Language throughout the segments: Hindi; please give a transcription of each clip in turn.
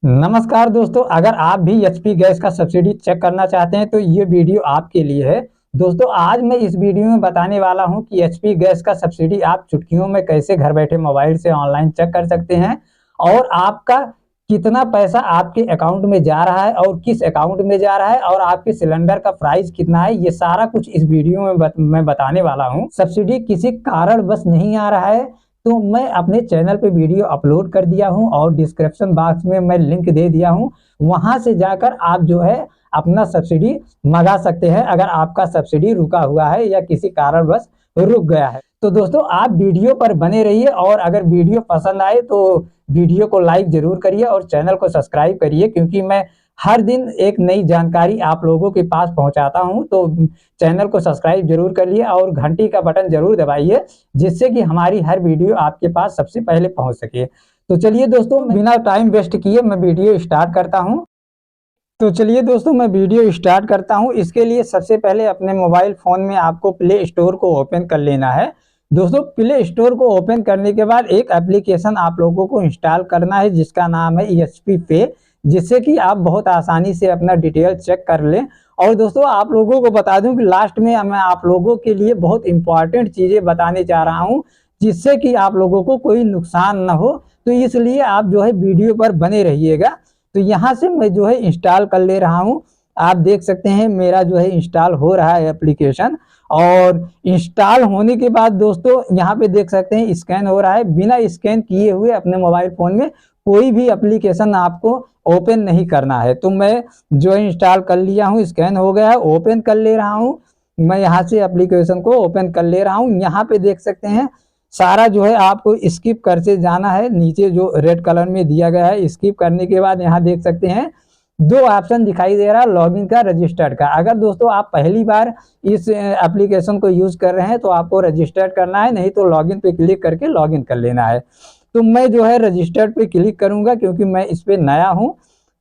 नमस्कार दोस्तों, अगर आप भी एचपी गैस का सब्सिडी चेक करना चाहते हैं तो ये वीडियो आपके लिए है। दोस्तों, आज मैं इस वीडियो में बताने वाला हूं कि एचपी गैस का सब्सिडी आप चुटकियों में कैसे घर बैठे मोबाइल से ऑनलाइन चेक कर सकते हैं और आपका कितना पैसा आपके अकाउंट में जा रहा है और किस अकाउंट में जा रहा है और आपके सिलेंडर का प्राइस कितना है, ये सारा कुछ इस वीडियो में मैं बताने वाला हूं। सब्सिडी किसी कारण बस नहीं आ रहा है तो मैं अपने चैनल पे वीडियो अपलोड कर दिया हूं और डिस्क्रिप्शन बॉक्स में मैं लिंक दे दिया हूं, वहां से जाकर आप जो है अपना सब्सिडी मंगा सकते हैं अगर आपका सब्सिडी रुका हुआ है या किसी कारणवश रुक गया है। तो दोस्तों, आप वीडियो पर बने रहिए और अगर वीडियो पसंद आए तो वीडियो को लाइक जरूर करिए और चैनल को सब्सक्राइब करिए, क्योंकि मैं हर दिन एक नई जानकारी आप लोगों के पास पहुंचाता हूं। तो चैनल को सब्सक्राइब जरूर करिए और घंटी का बटन जरूर दबाइए, जिससे कि हमारी हर वीडियो आपके पास सबसे पहले पहुंच सके। तो चलिए दोस्तों, बिना टाइम वेस्ट किए मैं वीडियो स्टार्ट करता हूं। तो चलिए दोस्तों, मैं वीडियो स्टार्ट करता हूं। इसके लिए सबसे पहले अपने मोबाइल फोन में आपको प्ले स्टोर को ओपन कर लेना है। दोस्तों, प्ले स्टोर को ओपन करने के बाद एक एप्लीकेशन आप लोगों को इंस्टॉल करना है जिसका नाम है एचपी पे, जिससे कि आप बहुत आसानी से अपना डिटेल चेक कर लें। और दोस्तों, आप लोगों को बता दूं कि लास्ट में मैं आप लोगों के लिए बहुत इंपॉर्टेंट चीजें बताने जा रहा हूं, जिससे कि आप लोगों को कोई नुकसान ना हो। तो इसलिए आप जो है वीडियो पर बने रहिएगा। तो यहाँ से मैं जो है इंस्टॉल कर ले रहा हूँ। आप देख सकते हैं मेरा जो है इंस्टॉल हो रहा है एप्लीकेशन। और इंस्टॉल होने के बाद दोस्तों यहाँ पे देख सकते हैं स्कैन हो रहा है। बिना स्कैन किए हुए अपने मोबाइल फोन में कोई भी एप्लीकेशन आपको ओपन नहीं करना है। तो मैं जो इंस्टॉल कर लिया हूँ, स्कैन हो गया है, ओपन कर ले रहा हूँ। मैं यहाँ से एप्लीकेशन को ओपन कर ले रहा हूँ। यहाँ पे देख सकते हैं सारा जो है आपको स्किप करके जाना है। नीचे जो रेड कलर में दिया गया है, स्किप करने के बाद यहाँ देख सकते हैं दो ऑप्शन दिखाई दे रहा है, लॉगिन का, रजिस्टर्ड का। अगर दोस्तों आप पहली बार इस एप्लीकेशन को यूज कर रहे हैं तो आपको रजिस्टर्ड करना है, नहीं तो लॉगिन पे क्लिक करके लॉगिन कर लेना है। तो मैं जो है रजिस्टर्ड पे क्लिक करूंगा क्योंकि मैं इस पे नया हूं।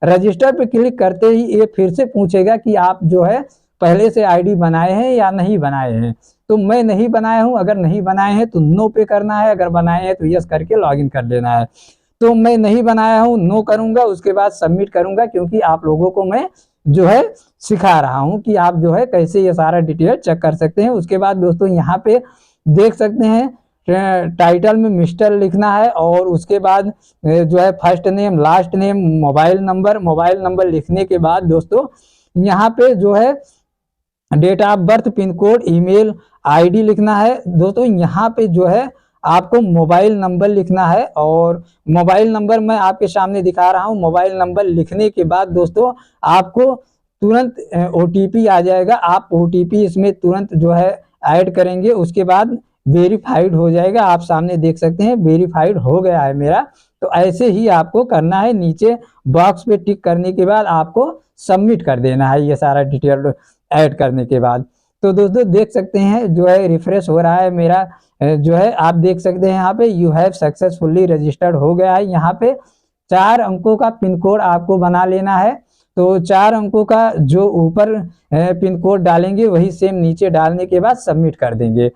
रजिस्टर पे क्लिक करते ही ये फिर से पूछेगा कि आप जो है पहले से आईडी बनाए हैं या नहीं बनाए हैं। तो मैं नहीं बनाया हूं। अगर नहीं बनाए हैं तो नो पे करना है, अगर बनाए हैं तो यस करके लॉगिन कर लेना है। तो मैं नहीं बनाया हूं, नो करूंगा, उसके बाद सबमिट करूंगा, क्योंकि आप लोगों को मैं जो है सिखा रहा हूं कि आप जो है कैसे ये सारा डिटेल चेक कर सकते हैं। उसके बाद दोस्तों यहाँ पे देख सकते हैं टाइटल में मिस्टर लिखना है और उसके बाद जो है first name, last name, mobile number लिखने के बाद दोस्तों यहाँ पे जो है date of birth, pin code, email ID लिखना है। दोस्तों यहाँ पे जो है आपको मोबाइल नंबर लिखना है और मोबाइल नंबर मैं आपके सामने दिखा रहा हूँ। मोबाइल नंबर लिखने के बाद दोस्तों आपको तुरंत ओटीपी आ जाएगा। आप ओटीपी इसमें तुरंत जो है ऐड करेंगे, उसके बाद वेरीफाइड हो जाएगा। आप सामने देख सकते हैं वेरीफाइड हो गया है मेरा। तो ऐसे ही आपको करना है। नीचे बॉक्स पे टिक करने के बाद आपको सबमिट कर देना है ये सारा डिटेल ऐड करने के बाद। तो दोस्तों देख सकते हैं जो है रिफ्रेश हो रहा है मेरा, जो है आप देख सकते हैं यहाँ पे यू हैव सक्सेसफुली रजिस्टर्ड हो गया है। यहाँ पे 4 अंकों का पिन कोड आपको बना लेना है। तो 4 अंकों का जो ऊपर पिन कोड डालेंगे वही सेम नीचे डालने के बाद सबमिट कर देंगे।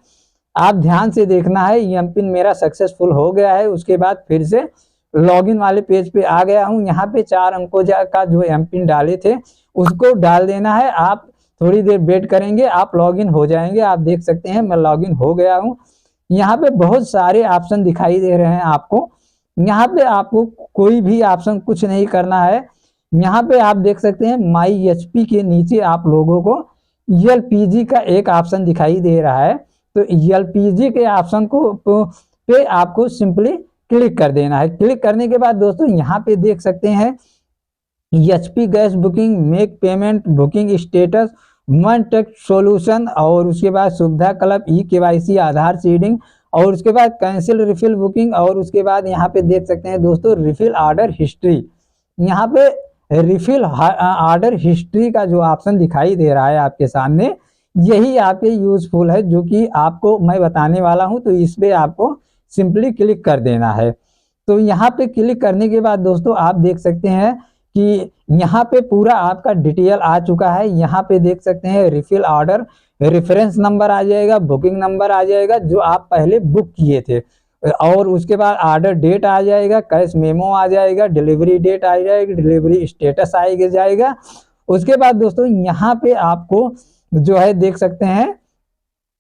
आप ध्यान से देखना है। एम पिन मेरा सक्सेसफुल हो गया है। उसके बाद फिर से लॉगिन वाले पेज पे आ गया हूँ। यहाँ पे 4 अंकों का जो एम पिन डाले थे उसको डाल देना है। आप थोड़ी देर वेट करेंगे, आप लॉगिन हो जाएंगे। आप देख सकते हैं मैं लॉगिन हो गया हूँ। यहाँ पे बहुत सारे ऑप्शन दिखाई दे रहे हैं आपको। यहाँ पे आपको कोई भी ऑप्शन कुछ नहीं करना है। यहाँ पे आप देख सकते हैं माई एचपी के नीचे आप लोगों को एलपीजी का एक ऑप्शन दिखाई दे रहा है। तो एलपीजी के ऑप्शन को पे आपको सिंपली क्लिक कर देना है। क्लिक करने के बाद दोस्तों यहाँ पे देख सकते हैं HP gas booking, make payment, booking status, one tech solution, और उसके बाद सुविधा club, e KYC, Aadhaar seeding, और उसके बाद कैंसिल रिफिल बुकिंग, और उसके बाद यहाँ पे देख सकते हैं दोस्तों रिफिल ऑर्डर हिस्ट्री। यहाँ पे रिफिल ऑर्डर हिस्ट्री का जो ऑप्शन दिखाई दे रहा है आपके सामने, यही आपके यूजफुल है, जो कि आपको मैं बताने वाला हूँ। तो इस पे आपको सिंपली क्लिक कर देना है। तो यहाँ पे क्लिक करने के बाद दोस्तों आप देख सकते हैं कि यहाँ पे पूरा आपका डिटेल आ चुका है। यहाँ पे देख सकते हैं रिफिल ऑर्डर, रेफरेंस नंबर आ जाएगा, बुकिंग नंबर आ जाएगा जो आप पहले बुक किए थे, और उसके बाद ऑर्डर डेट आ जाएगा, कैश मेमो आ जाएगा, डिलीवरी डेट आ जाएगी, डिलीवरी स्टेटस आ जाएगा। उसके बाद दोस्तों यहाँ पे आपको जो है देख सकते हैं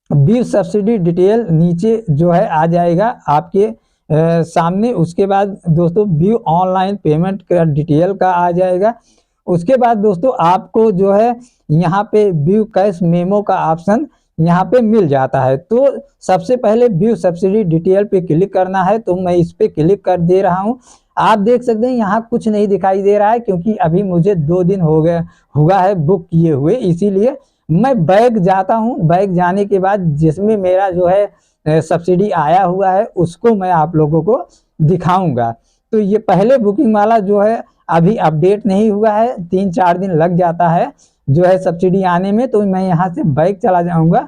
व्यू सब्सिडी डिटेल नीचे जो है आ जाएगा आपके सामने। उसके बाद दोस्तों व्यू ऑनलाइन पेमेंट का डिटेल का आ जाएगा। उसके बाद दोस्तों आपको जो है यहाँ पे व्यू कैश मेमो का ऑप्शन यहाँ पे मिल जाता है। तो सबसे पहले व्यू सब्सिडी डिटेल पे क्लिक करना है, तो मैं इस पे क्लिक कर दे रहा हूँ। आप देख सकते हैं यहाँ कुछ नहीं दिखाई दे रहा है, क्योंकि अभी मुझे 2 दिन हो गए हुआ है बुक किए हुए, इसीलिए मैं बैक जाता हूँ। बैक जाने के बाद जिसमें मेरा जो है सब्सिडी आया हुआ है उसको मैं आप लोगों को दिखाऊंगा। तो ये पहले बुकिंग वाला जो है अभी अपडेट नहीं हुआ है, 3-4 दिन लग जाता है जो है सब्सिडी आने में। तो मैं यहाँ से बैक चला जाऊंगा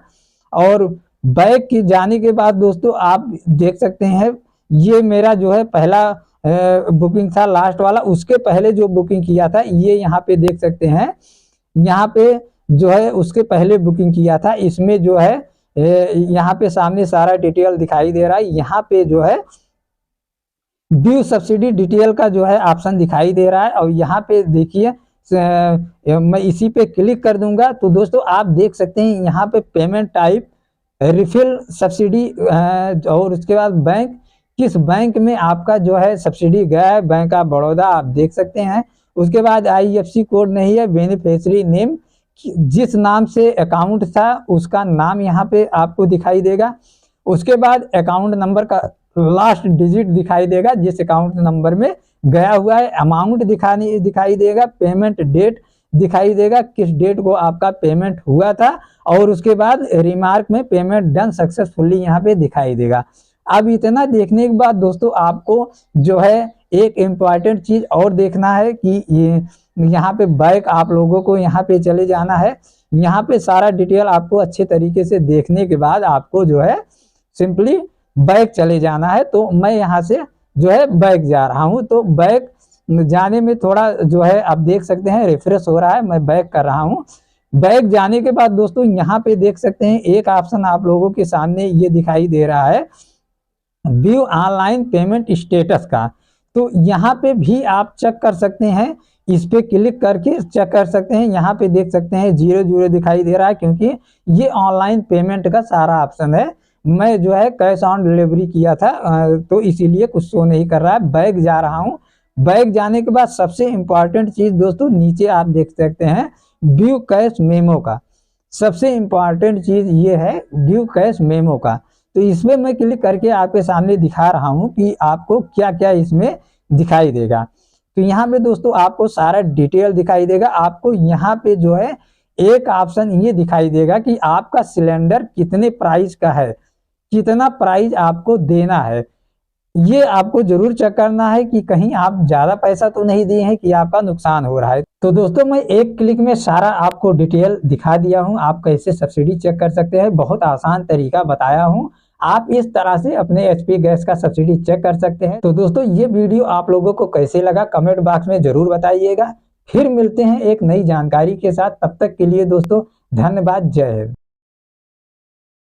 और बैक के जाने के बाद दोस्तों आप देख सकते हैं ये मेरा जो है पहला बुकिंग था लास्ट वाला। उसके पहले जो बुकिंग किया था ये यहाँ पे देख सकते हैं, यहाँ पे जो है उसके पहले बुकिंग किया था। इसमें जो है यहाँ पे सामने सारा डिटेल दिखाई दे रहा है। यहाँ पे जो है व्यू सब्सिडी डिटेल का जो है ऑप्शन दिखाई दे रहा है और यहाँ पे देखिए मैं इसी पे क्लिक कर दूंगा। तो दोस्तों आप देख सकते हैं यहाँ पे पेमेंट टाइप रिफिल सब्सिडी और उसके बाद बैंक, किस बैंक में आपका जो है सब्सिडी गया है, बैंक ऑफ बड़ौदा आप देख सकते हैं। उसके बाद IFSC कोड नहीं है, बेनिफिशियरी नेम जिस नाम से अकाउंट था उसका नाम यहाँ पे आपको दिखाई देगा। उसके बाद अकाउंट नंबर का लास्ट डिजिट दिखाई देगा जिस अकाउंट नंबर में गया हुआ है, अमाउंट दिखाई देगा, पेमेंट डेट दिखाई देगा किस डेट को आपका पेमेंट हुआ था, और उसके बाद रिमार्क में पेमेंट डन सक्सेसफुली यहाँ पे दिखाई देगा। अब इतना देखने के बाद दोस्तों आपको जो है एक इम्पॉर्टेंट चीज और देखना है कि ये यहाँ पे बैक आप लोगों को यहाँ पे चले जाना है। यहाँ पे सारा डिटेल आपको अच्छे तरीके से देखने के बाद आपको जो है सिंपली बैक चले जाना है। तो मैं यहाँ से जो है बैक जा रहा हूँ। तो बैक जाने में थोड़ा जो है आप देख सकते हैं रिफ्रेश हो रहा है, मैं बैक कर रहा हूँ। बैक जाने के बाद दोस्तों यहाँ पे देख सकते हैं एक ऑप्शन आप लोगों के सामने ये दिखाई दे रहा है व्यू ऑनलाइन पेमेंट स्टेटस का। तो यहाँ पे भी आप चेक कर सकते हैं, इस पे क्लिक करके चेक कर सकते हैं। यहाँ पे देख सकते हैं 0 दिखाई दे रहा है, क्योंकि ये ऑनलाइन पेमेंट का सारा ऑप्शन है। मैं जो है कैश ऑन डिलीवरी किया था तो इसीलिए कुछ शो नहीं कर रहा है। बैक जा रहा हूँ। बैक जाने के बाद सबसे इंपॉर्टेंट चीज दोस्तों नीचे आप देख सकते हैं व्यू कैश मेमो का। सबसे इंपॉर्टेंट चीज ये है व्यू कैश मेमो का। तो इसमें मैं क्लिक करके आपके सामने दिखा रहा हूं कि आपको क्या क्या इसमें दिखाई देगा। तो यहाँ पे दोस्तों आपको सारा डिटेल दिखाई देगा। आपको यहाँ पे जो है एक ऑप्शन ये दिखाई देगा कि आपका सिलेंडर कितने प्राइस का है, कितना प्राइस आपको देना है। ये आपको जरूर चेक करना है कि कहीं आप ज्यादा पैसा तो नहीं दिए हैं कि आपका नुकसान हो रहा है। तो दोस्तों मैं एक क्लिक में सारा आपको डिटेल दिखा दिया हूं, आप कैसे सब्सिडी चेक कर सकते हैं। बहुत आसान तरीका बताया हूं, आप इस तरह से अपने HP गैस का सब्सिडी चेक कर सकते हैं। तो दोस्तों ये वीडियो आप लोगों को कैसे लगा कमेंट बॉक्स में जरूर बताइएगा। फिर मिलते हैं एक नई जानकारी के साथ, तब तक के लिए दोस्तों धन्यवाद, जय हिंद।